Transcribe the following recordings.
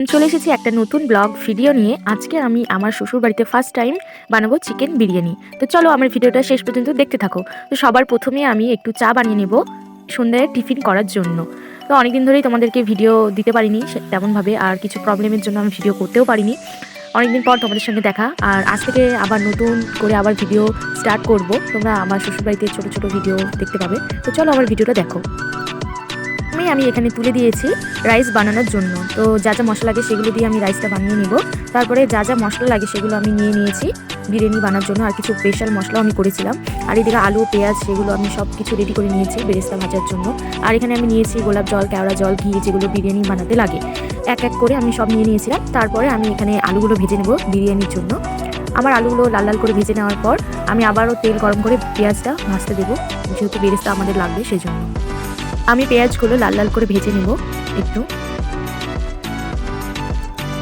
চলে এসেছি একটা নতুন ব্লগ ভিডিও নিয়ে। আজকে আমি আমার শ্বশুর বাড়িতে ফার্স্ট টাইম বানাবো চিকেন বিরিয়ানি। তো চলো আমার ভিডিওটা শেষ পর্যন্ত দেখতে থাকো। তো সবার প্রথমে আমি একটু চা বানিয়ে নেব সন্ধ্যায় টিফিন করার জন্য। তো অনেকদিন ধরেই তোমাদেরকে ভিডিও দিতে পারিনি তেমনভাবে, আর কিছু প্রবলেমের জন্য আমি ভিডিও করতেও পারিনি। অনেকদিন পর তোমাদের সঙ্গে দেখা, আর আজ থেকে আবার নতুন করে আবার ভিডিও স্টার্ট করব। তোমরা আমার শ্বশুর বাড়িতে ছোটো ছোটো ভিডিও দেখতে পাবে। তো চলো আমার ভিডিওটা দেখো। আমি এখানে তুলে দিয়েছি রাইস বানানোর জন্য। তো যা যা মশলা লাগে সেগুলো দিয়ে আমি রাইসটা বানিয়ে নিব। তারপরে যা যা মশলা লাগে সেগুলো আমি নিয়ে নিয়েছি বিরিয়ানি বানানোর জন্য, আর কিছু স্পেশাল মশলা আমি করেছিলাম। আর এদিকে আলু পেঁয়াজ সেগুলো আমি সব কিছু রেডি করে নিয়েছি বেরেস্তা ভাজার জন্য। আর এখানে আমি নিয়েছি গোলাপ জল, কেওড়া জল, ঘি, যেগুলো বিরিয়ানি বানাতে লাগে। এক এক করে আমি সব নিয়ে নিয়েছিলাম। তারপরে আমি এখানে আলুগুলো ভেজে নেব বিরিয়ানির জন্য। আমার আলুগুলো লাল লাল করে ভেজে নেওয়ার পর আমি আবারও তেল গরম করে পেঁয়াজটা ভাজতে দেবো, যেহেতু বেরেস্তা আমাদের লাগবে সেই জন্য। আমি পেঁয়াজগুলো লাল লাল করে ভেজে নেব একটু।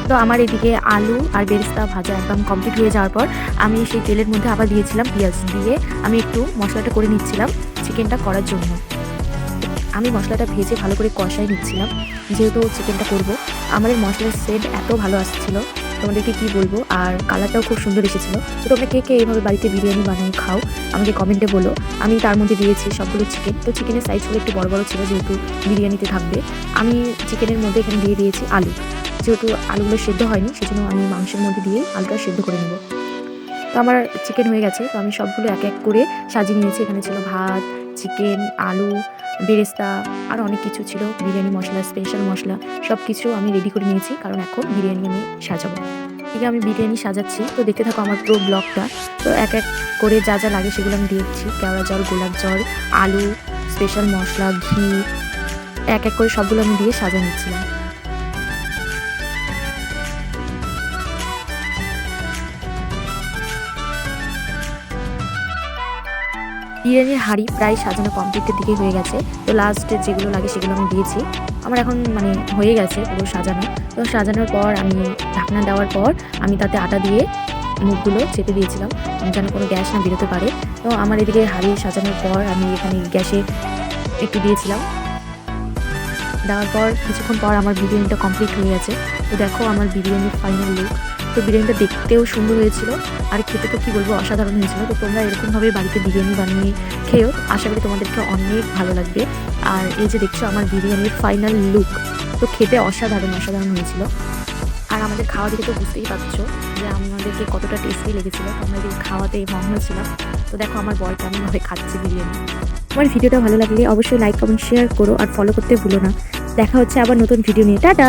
তো আমার এদিকে আলু আর বেরেস্তা ভাজা একদম কমপ্লিট হয়ে যাওয়ার পর আমি সেই তেলের মধ্যে আবার দিয়েছিলাম পেঁয়াজ, দিয়ে আমি একটু মশলাটা করে নিচ্ছিলাম চিকেনটা করার জন্য। আমি মশলাটা ভেজে ভালো করে কষাই নিচ্ছিলাম, যেহেতু চিকেনটা করব। আমাদের মশলার সেন্ট এত ভালো আসছিলো, তোমাদেরকে কি বলবো, আর কালারটাও খুব সুন্দর এসেছিলো। তো তোমরা কে কে এইভাবে বাড়িতে বিরিয়ানি বানিয়ে খাও আমাকে কমেন্টে বলো। আমি তার মধ্যে দিয়েছি সবগুলো চিকেন। তো চিকেনের সাইজগুলো একটু বড় বড় ছিল, যেহেতু বিরিয়ানিতে থাকবে। আমি চিকেনের মধ্যে এখানে দিয়ে দিয়েছি আলু, যেহেতু আলুগুলো সেদ্ধ হয়নি সেজন্য আমি মাংসের মধ্যে দিয়েই আলুটা সেদ্ধ করে নেব। তো আমার চিকেন হয়ে গেছে। তো আমি সবগুলো এক এক করে সাজিয়ে নিয়েছি। এখানে ছিল ভাত, চিকেন, আলু, বেরেস্তা, আর অনেক কিছু ছিল, বিরিয়ানি মশলা, স্পেশাল মশলা, সব কিছু আমি রেডি করে নিয়েছি, কারণ এখন বিরিয়ানি আমি সাজাবো। ঠিক আমি বিরিয়ানি সাজাচ্ছি, তো দেখতে থাকো আমার পুরো ব্লগটা। তো এক এক করে যা যা লাগে সেগুলো আমি দিয়েছি, কেওড়া জল, গোলাপ জল, আলু, স্পেশাল মশলা, ঘি, এক এক করে সবগুলো আমি দিয়ে সাজা নিচ্ছিলাম। বিরিয়ানির হাঁড়ি প্রায় সাজানো কমপ্লিটের দিকে হয়ে গেছে। তো লাস্টে যেগুলো লাগে সেগুলো আমি দিয়েছি। আমার এখন হয়ে গেছে পুরো সাজানো। তো সাজানোর পর আমি ঢাকনা দেওয়ার পর আমি তাতে আটা দিয়ে মুখগুলো চেপে দিয়েছিলাম, যেন কোনো গ্যাস না বেরোতে পারে। তো আমার এদিকে হাঁড়ি সাজানোর পর আমি এখানে গ্যাসে একটু দিয়েছিলাম। দেওয়ার পর কিছুক্ষণ পর আমার বিরিয়ানিটা কমপ্লিট হয়ে গেছে। তো দেখো আমার বিরিয়ানির ফাইনাল লুক। তো বিরিয়ানিটা দেখতেও সুন্দর হয়েছিল, আর খেতে তো কী বলবো, অসাধারণ হয়েছিল। তো তোমরা এরকমভাবে বাড়িতে বিরিয়ানি বানিয়ে খেয়েও, আশা করি তোমাদেরকে অনেক ভালো লাগবে। আর এই যে দেখছো আমার বিরিয়ানির ফাইনাল লুক, তো খেতে অসাধারণ অসাধারণ হয়েছিল। আর আমাদের খাওয়া দেখে তো বুঝতেই পারছো যে আমাদেরকে কতটা টেস্টি লেগেছিলো। তো আমরা এদিকে খাওয়াতে মগ্ন ছিলাম। তো দেখো আমার বর কেমনভাবে খাচ্ছে বিরিয়ানি। আমার ভিডিওটা ভালো লাগলে অবশ্যই লাইক, কমেন্ট, শেয়ার করো, আর ফলো করতে ভুলো না। দেখা হচ্ছে আবার নতুন ভিডিও নিয়ে। টাটা।